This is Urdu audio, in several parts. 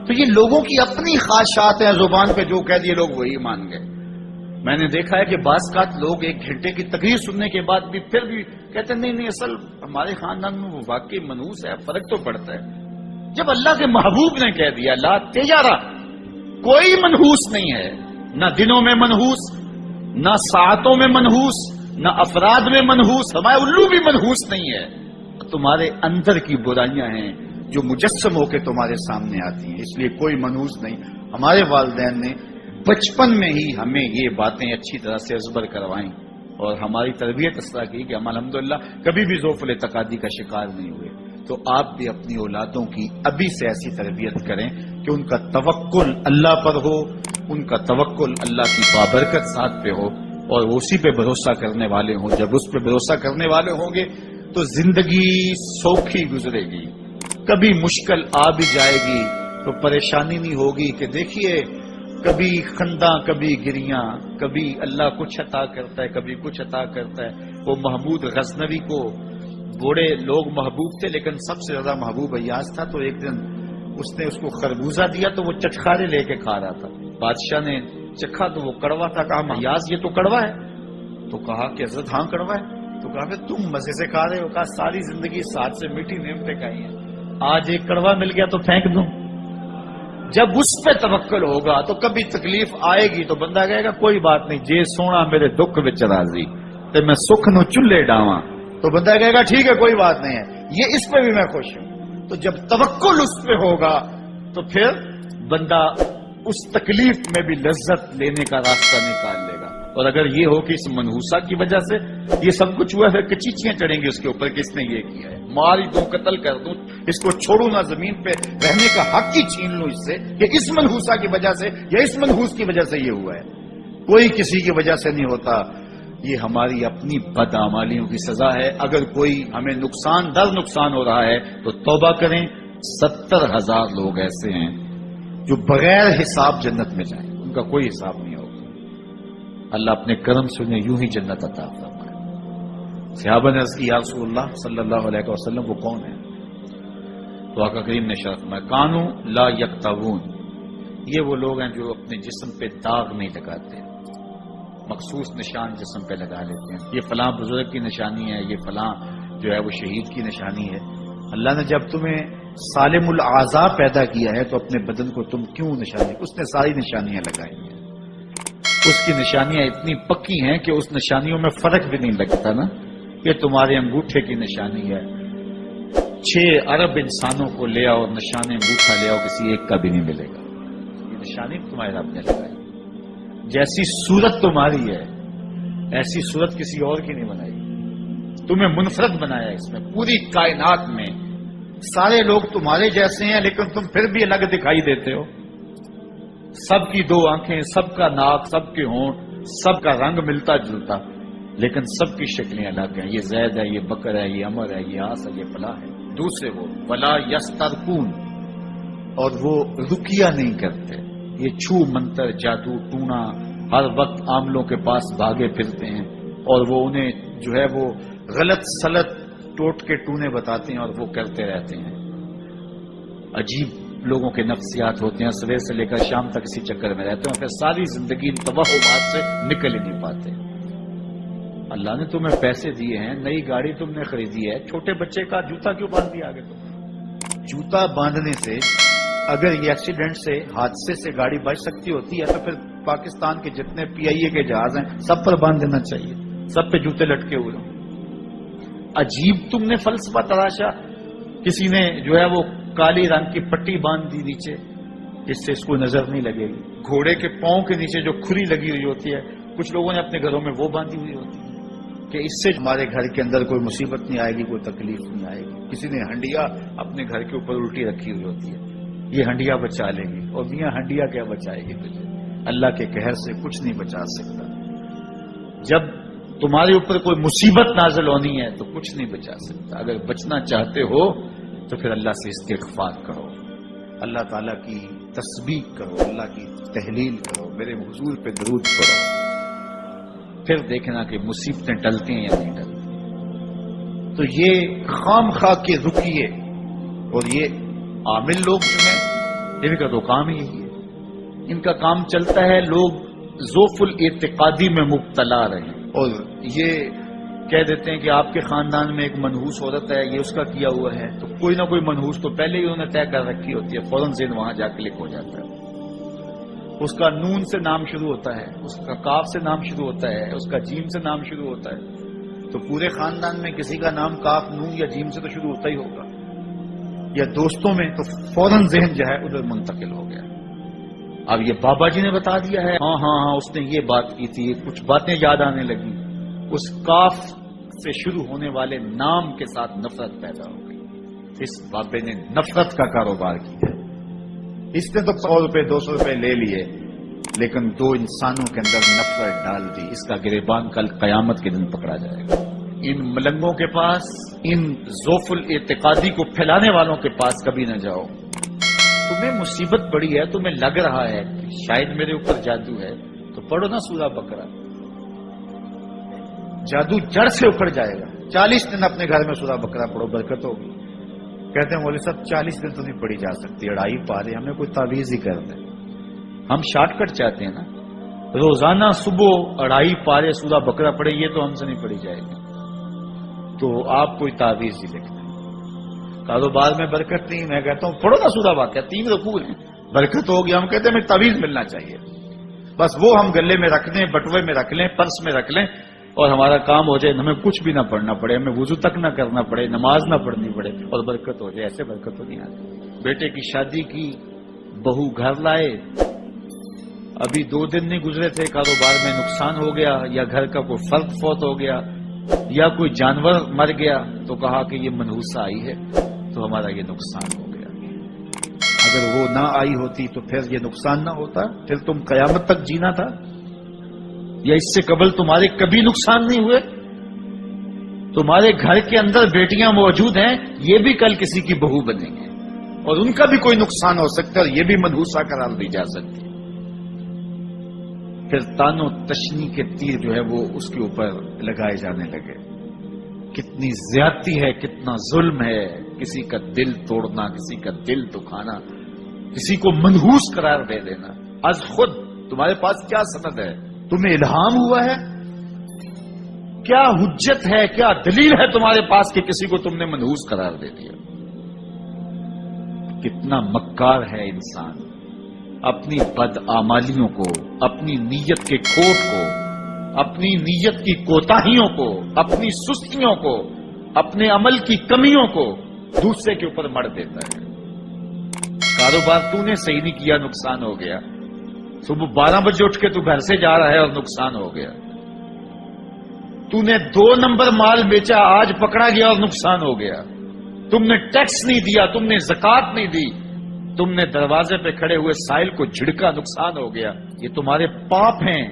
تو یہ لوگوں کی اپنی خواہشات ہیں، زبان پہ جو کہہ دیے لوگ وہی مان گئے. میں نے دیکھا ہے کہ بعض اوقات لوگ 1 گھنٹے کی تقریر سننے کے بعد بھی پھر بھی کہتے ہیں نہیں اصل ہمارے خاندان میں وہ واقعی منحوس ہے، فرق تو پڑتا ہے. جب اللہ کے محبوب نے کہہ دیا لا تجارہ، کوئی منحوس نہیں ہے، نہ دنوں میں منحوس، نہ ساعتوں میں منحوس، نہ افراد میں منحوس، ہمارے الو بھی منحوس نہیں ہے. تمہارے اندر کی برائیاں ہیں جو مجسم ہو کے تمہارے سامنے آتی ہیں، اس لیے کوئی منحوس نہیں. ہمارے والدین نے بچپن میں ہی ہمیں یہ باتیں اچھی طرح سے ازبر کروائیں اور ہماری تربیت اس طرح کی کہ ہم الحمدللہ کبھی بھی ذوف الاعتقادی کا شکار نہیں ہوئے. تو آپ بھی اپنی اولادوں کی ابھی سے ایسی تربیت کریں کہ ان کا توکل اللہ پر ہو، ان کا توکل اللہ کی بابرکت ذات پہ ہو اور وہ اسی پہ بھروسہ کرنے والے ہوں. جب اس پہ بھروسہ کرنے والے ہوں گے تو زندگی سوکھی گزرے گی. کبھی مشکل آ بھی جائے گی تو پریشانی نہیں ہوگی کہ دیکھیے کبھی خنداں کبھی گریاں، کبھی اللہ کچھ عطا کرتا ہے کبھی کچھ عطا کرتا ہے. وہ محمود غزنوی کو بوڑھے لوگ محبوب تھے لیکن سب سے زیادہ محبوب ایاز تھا. تو ایک دن اس نے اس کو خربوزہ دیا تو وہ چٹخارے لے کے کھا رہا تھا. بادشاہ نے چکھا تو وہ کڑوا تھا. کہا ایاز یہ تو کڑوا ہے. تو کہا کہ حضرت ہاں کڑوا ہے. تو کہا کہ تم مزے سے کھا رہے ہو. کہا ساری زندگی ساتھ سے میٹھی نعمتیں کھائی ہیں، آج ایک کڑوا مل گیا تو پھینک دوں. جب اس پہ توکل ہوگا تو کبھی تکلیف آئے گی تو بندہ کہے گا کوئی بات نہیں، جے سونا میرے دکھ وچ راضی تے میں سکھ نو چولہے ڈاواں. تو بندہ کہے گا ٹھیک ہے کوئی بات نہیں ہے، یہ اس پہ بھی میں خوش ہوں. تو جب توکل اس پہ ہوگا تو پھر بندہ اس تکلیف میں بھی لذت لینے کا راستہ نکال لے گا. اور اگر یہ ہو کہ اس منحوسہ کی وجہ سے یہ سب کچھ ہوا، پھر کچیچیاں چڑھیں گی اس کے اوپر کہ اس نے یہ کیا ہے، مار ہی دوں قتل کر دوں، اس کو چھوڑوں نہ، زمین پہ رہنے کا حق ہی چھین لوں اس سے کہ اس منحوسہ کی وجہ سے یا اس منحوس کی وجہ سے یہ ہوا ہے. کوئی کسی کی وجہ سے نہیں ہوتا، یہ ہماری اپنی بدعمالیوں کی سزا ہے. اگر کوئی ہمیں نقصان در نقصان ہو رہا ہے تو توبہ کریں. 70,000 لوگ ایسے ہیں جو بغیر حساب جنت میں جائیں، ان کا کوئی حساب نہیں ہوگا. اللہ اپنے کرم سے انہیں یوں ہی جنت عطا فرمائے. صحابہ نے عرض کی یا رسول اللہ صلی اللہ علیہ وسلم وہ کون ہے؟ تو آقا کریم نے شرط میں کانو لا یکتوون، یہ وہ لوگ ہیں جو اپنے جسم پہ داغ نہیں لگاتے، مخصوص نشان جسم پہ لگا لیتے ہیں. یہ فلاں بزرگ کی نشانی ہے، یہ فلاں جو ہے وہ شہید کی نشانی ہے. اللہ نے جب تمہیں سالم الاعضاء پیدا کیا ہے تو اپنے بدن کو تم کیوں نشانی؟ اس نے ساری نشانیاں لگائی ہیں. اس کی نشانیاں اتنی پکی ہیں کہ اس نشانیوں میں فرق بھی نہیں لگتا نا. یہ تمہارے انگوٹھے کی نشانی ہے. 6 ارب انسانوں کو لے آؤ، نشان انگوٹھا لے آؤ، کسی ایک کا بھی نہیں ملے گا. یہ نشانی تمہارے رب نے لگائی. جیسی صورت تمہاری ہے ایسی صورت کسی اور کی نہیں بنائی. تمہیں منفرد بنایا اس میں. پوری کائنات میں سارے لوگ تمہارے جیسے ہیں لیکن تم پھر بھی الگ دکھائی دیتے ہو. سب کی 2 آنکھیں، سب کا ناک، سب کے ہونٹ، سب کا رنگ ملتا جلتا، لیکن سب کی شکلیں الگ ہیں. یہ زید ہے، یہ بکر ہے، یہ عمر ہے، یہ آس ہے، یہ فلاں ہے. دوسرے وہ ولا یسترقون، اور وہ رکیہ نہیں کرتے. یہ چھو منتر جادو ٹونا ہر وقت عاملوں کے پاس بھاگے پھرتے ہیں اور وہ انہیں جو ہے وہ غلط سلط ٹوٹ کے ٹونے بتاتے ہیں اور وہ کرتے رہتے ہیں. عجیب لوگوں کے نفسیات ہوتے ہیں، صبح سے لے کر شام تک اسی چکر میں رہتے ہیں، پھر ساری زندگی ان توہمات سے نکل ہی نہیں پاتے. اللہ نے تمہیں پیسے دیے ہیں، نئی گاڑی تم نے خریدی ہے، چھوٹے بچے کا جوتا کیوں باندھ دیا آگے؟ تم جوتا باندھنے سے اگر یہ ایکسیڈنٹ سے، حادثے سے گاڑی بچ سکتی ہوتی ہے تو پھر پاکستان کے جتنے PIA کے جہاز ہیں سب پر باندھ دینا چاہیے، سب پہ جوتے لٹکے ہوئے ہوں. عجیب تم نے فلسفہ تراشا. کسی نے جو ہے وہ کالی رنگ کی پٹی باندھ دی نیچے جس سے اس کو نظر نہیں لگے گی. گھوڑے کے پاؤں کے نیچے جو کھری لگی ہوئی ہوتی ہے کچھ لوگوں نے اپنے گھروں میں وہ باندھی ہوئی ہوتی ہے کہ اس سے ہمارے گھر کے اندر کوئی مصیبت نہیں آئے گی، کوئی تکلیف نہیں آئے گی. کسی نے ہنڈیا اپنے گھر کے اوپر الٹی رکھی ہوئی ہوتی ہے، یہ ہنڈیا بچا لے گی. اور میاں ہنڈیا کیا بچائے گی تجھے؟ اللہ کے قہر سے کچھ نہیں بچا سکتا. جب تمہارے اوپر کوئی مصیبت نازل ہونی ہے تو کچھ نہیں بچا سکتا. اگر بچنا چاہتے ہو تو پھر اللہ سے استغفار کرو، اللہ تعالیٰ کی تسبیح کرو، اللہ کی تحلیل کرو، میرے حضور پہ درود پڑھو، پھر دیکھنا کہ مصیبتیں ٹلتی ہیں یا نہیں ٹلتی. تو یہ خام خواہ کے رکیے اور یہ عامل لوگ جو ہیں ان کا تو کام ہی یہی ہے، ان کا کام چلتا ہے لوگ ذوف الاعتقادی میں مبتلا رہے اور یہ کہہ دیتے ہیں کہ آپ کے خاندان میں ایک منحوس عورت ہے، یہ اس کا کیا ہوا ہے، تو کوئی نہ کوئی منحوس تو پہلے ہی انہوں نے طے کر رکھی ہوتی ہے، فوراً ذہن وہاں جا کلک ہو جاتا ہے۔ اس کا نون سے نام شروع ہوتا ہے، اس کا کاف سے نام شروع ہوتا ہے، اس کا جیم سے نام شروع ہوتا ہے، تو پورے خاندان میں کسی کا نام کاف، نون یا جیم سے تو شروع ہوتا ہی ہوگا، یا دوستوں میں، تو فوراً ذہن جو ہے ادھر منتقل ہو گیا۔ اب یہ بابا جی نے بتا دیا ہے، ہاں ہاں ہاں اس نے یہ بات کی تھی، کچھ باتیں یاد آنے لگی، اس کاف سے شروع ہونے والے نام کے ساتھ نفرت پیدا ہو گئی۔ اس بابے نے نفرت کا کاروبار کیا، اس نے تو 100 روپے 200 روپے لے لیے، لیکن دو انسانوں کے اندر نفرت ڈال دی۔ اس کا گریبان کل قیامت کے دن پکڑا جائے گا۔ ان ملنگوں کے پاس، ان ذوف الاعتقادی کو پھیلانے والوں کے پاس کبھی نہ جاؤ۔ تمہیں مصیبت پڑی ہے، تمہیں لگ رہا ہے کہ شاید میرے اوپر جادو ہے، تو پڑھو نا سورہ بقرہ، جادو جڑ سے اکھڑ جائے گا۔ 40 دن اپنے گھر میں سورہ بقرہ پڑھو، برکت ہوگی۔ کہتے ہیں مولوی صاحب 40 دن تو نہیں پڑھی جا سکتی، 2.5 پارے، ہمیں کوئی تعویذ ہی کر دیں۔ ہم شارٹ کٹ چاہتے ہیں نا، روزانہ صبح 2.5 پارے سورہ بقرہ پڑھے، یہ تو ہم سے نہیں پڑھی جائے گی، تو آپ کوئی تعویذ ہی لکھ دیں۔ کاروبار میں برکت نہیں، میں کہتا ہوں پڑھو نا سورہ واقعہ، 3 رکوع ہیں، برکت ہوگی۔ ہم کہتے ہیں ہمیں تعویذ ملنا چاہیے، بس وہ ہم گلے میں رکھ لیں، بٹوے میں رکھ لیں، پرس میں رکھ لیں، اور ہمارا کام ہو جائے، ہمیں کچھ بھی نہ پڑھنا پڑے، ہمیں وضو تک نہ کرنا پڑے، نماز نہ پڑھنی پڑے، اور برکت ہو جائے۔ ایسے برکت تو نہیں آتی۔ بیٹے کی شادی کی، بہو گھر لائے، ابھی 2 دن نہیں گزرے تھے، کاروبار میں نقصان ہو گیا، یا گھر کا کوئی فرد فوت ہو گیا، یا کوئی جانور مر گیا، تو کہا کہ یہ منحوسہ آئی ہے تو ہمارا یہ نقصان ہو گیا۔ اگر وہ نہ آئی ہوتی تو پھر یہ نقصان نہ ہوتا، پھر تم قیامت تک جینا تھا، یا اس سے قبل تمہارے کبھی نقصان نہیں ہوئے۔ تمہارے گھر کے اندر بیٹیاں موجود ہیں، یہ بھی کل کسی کی بہو بنیں گے، اور ان کا بھی کوئی نقصان ہو سکتا ہے، اور یہ بھی منحوسہ قرار دی جا سکتی ہے۔ پھر تانو تشنی کے تیر جو ہے وہ اس کے اوپر لگائے جانے لگے۔ کتنی زیادتی ہے، کتنا ظلم ہے، کسی کا دل توڑنا، کسی کا دل دکھانا، کسی کو منحوس قرار دے دینا۔ از خود تمہارے پاس کیا سند ہے؟ تمہیں الہام ہوا ہے؟ کیا حجت ہے، کیا دلیل ہے تمہارے پاس کہ کسی کو تم نے منحوس قرار دے دیا؟ کتنا مکار ہے انسان، اپنی بدعمالیوں کو، اپنی نیت کے کھوٹ کو، اپنی نیت کی کوتاہیوں کو، اپنی سستیوں کو، اپنے عمل کی کمیوں کو دوسرے کے اوپر مڑ دیتا ہے۔ کاروبار تو نے صحیح نہیں کیا، نقصان ہو گیا۔ صبح 12 بجے اٹھ کے تو گھر سے جا رہا ہے اور نقصان ہو گیا۔ تو نے 2 نمبر مال بیچا، آج پکڑا گیا اور نقصان ہو گیا۔ تم نے ٹیکس نہیں دیا، تم نے زکات نہیں دی، تم نے دروازے پہ کھڑے ہوئے سائل کو جھڑکا، نقصان ہو گیا۔ یہ تمہارے پاپ ہیں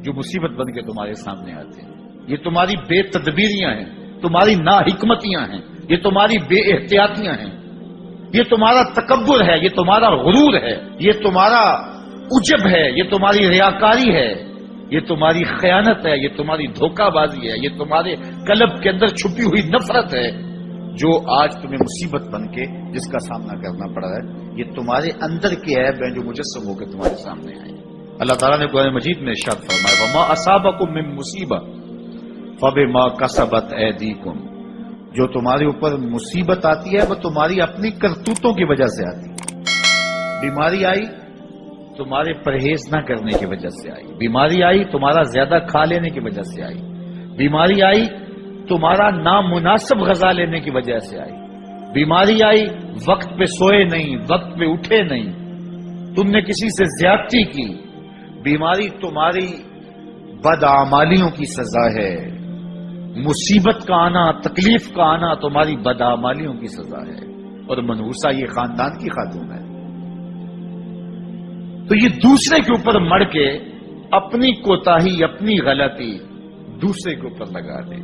جو مصیبت بن کے تمہارے سامنے آتے ہیں، یہ تمہاری بے تدبیریاں ہیں، تمہاری ناحکمتیاں ہیں، یہ تمہاری بے احتیاطیاں ہیں، یہ تمہارا تکبر ہے، یہ تمہارا غرور ہے، یہ تمہارا عجب ہے، یہ تمہاری ریاکاری ہے، یہ تمہاری خیانت ہے، یہ تمہاری دھوکہ بازی ہے، یہ تمہارے قلب کے اندر چھپی ہوئی نفرت ہے، جو آج تمہیں مصیبت بن کے جس کا سامنا کرنا پڑ رہا ہے۔ یہ تمہارے اندر کے عیب ہیں جو مجسم ہو کے تمہارے سامنے آئے۔ اللہ تعالیٰ نے قرآن مجید میں ارشاد فرمایا وَمَا أَصَابَكُم مِّن مُّصِيبَةٍ فَبِمَا كَسَبَتْ أَيْدِيكُمْ، جو تمہارے اوپر مصیبت آتی ہے وہ تمہاری اپنی کرتوتوں کی وجہ سے آتی ہے۔ بیماری آئی تمہارے پرہیز نہ کرنے کی وجہ سے آئی، بیماری آئی تمہارا زیادہ کھا لینے کی وجہ سے آئی، بیماری آئی تمہارا نامناسب غذا لینے کی وجہ سے آئی، بیماری آئی وقت پہ سوئے نہیں، وقت پہ اٹھے نہیں، تم نے کسی سے زیادتی کی، بیماری تمہاری بدعمالیوں کی سزا ہے، مصیبت کا آنا، تکلیف کا آنا تمہاری بدعمالیوں کی سزا ہے، اور منحوسہ یہ خاندان کی خاتون ہے۔ تو یہ دوسرے کے اوپر مڑ کے اپنی کوتاہی، اپنی غلطی دوسرے کے اوپر لگا دے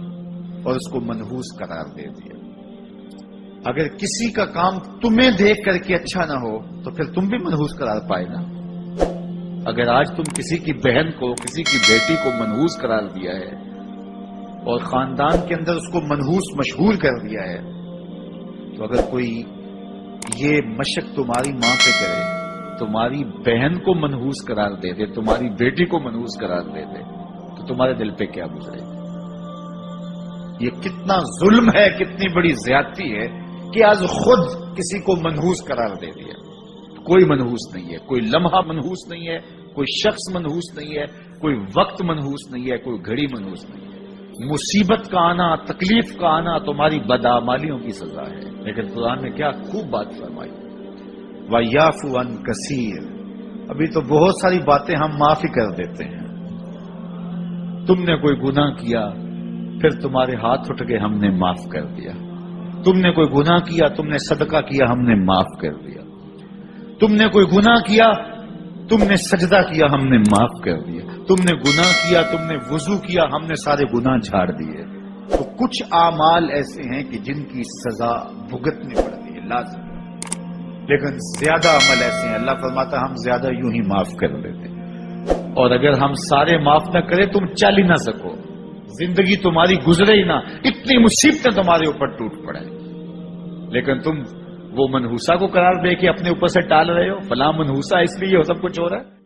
اور اس کو منحوس قرار دے دیا۔ اگر کسی کا کام تمہیں دیکھ کر کے اچھا نہ ہو تو پھر تم بھی منحوس قرار پائے نا۔ اگر آج تم کسی کی بہن کو، کسی کی بیٹی کو منحوس قرار دیا ہے اور خاندان کے اندر اس کو منحوس مشہور کر دیا ہے، تو اگر کوئی یہ مشق تمہاری ماں پہ کرے، تمہاری بہن کو منحوس قرار دے دے، تمہاری بیٹی کو منحوس قرار دے دے، تو تمہارے دل پہ کیا گزرے گا؟ یہ کتنا ظلم ہے، کتنی بڑی زیادتی ہے کہ آج خود کسی کو منحوس قرار دے دیا۔ کوئی منحوس نہیں ہے، کوئی لمحہ منحوس نہیں ہے، کوئی شخص منحوس نہیں ہے، کوئی وقت منحوس نہیں ہے، کوئی گھڑی منحوس نہیں ہے۔ مصیبت کا آنا، تکلیف کا آنا تمہاری بدعمالیوں کی سزا ہے۔ لیکن قرآن نے کیا خوب بات فرمائی، وَيَعْفُو عَنْ كَثِيرٍ، ابھی تو بہت ساری باتیں ہم معاف ہی کر دیتے ہیں۔ تم نے کوئی گناہ کیا، پھر تمہارے ہاتھ اٹھ گئے، ہم نے معاف کر دیا۔ تم نے کوئی گناہ کیا، تم نے صدقہ کیا، ہم نے معاف کر دیا۔ تم نے کوئی گناہ کیا، تم نے سجدہ کیا، ہم نے معاف کر دیا۔ تم نے گناہ کیا، تم نے وضو کیا، ہم نے سارے گناہ جھاڑ دیے۔ تو کچھ اعمال ایسے ہیں کہ جن کی سزا بھگتنی پڑتی ہے لازم، لیکن زیادہ عمل ایسے ہیں اللہ فرماتا ہے ہم زیادہ یوں ہی معاف کر دیتے۔ اور اگر ہم سارے معاف نہ کریں تم چل ہی نہ سکو، زندگی تمہاری گزرے ہی نہ، اتنی مصیبتیں تمہارے اوپر ٹوٹ پڑے، لیکن تم وہ منحوسہ کو قرار دے کے اپنے اوپر سے ٹال رہے ہو، فلاں منحوسہ اس لیے یہ سب کچھ ہو رہا ہے۔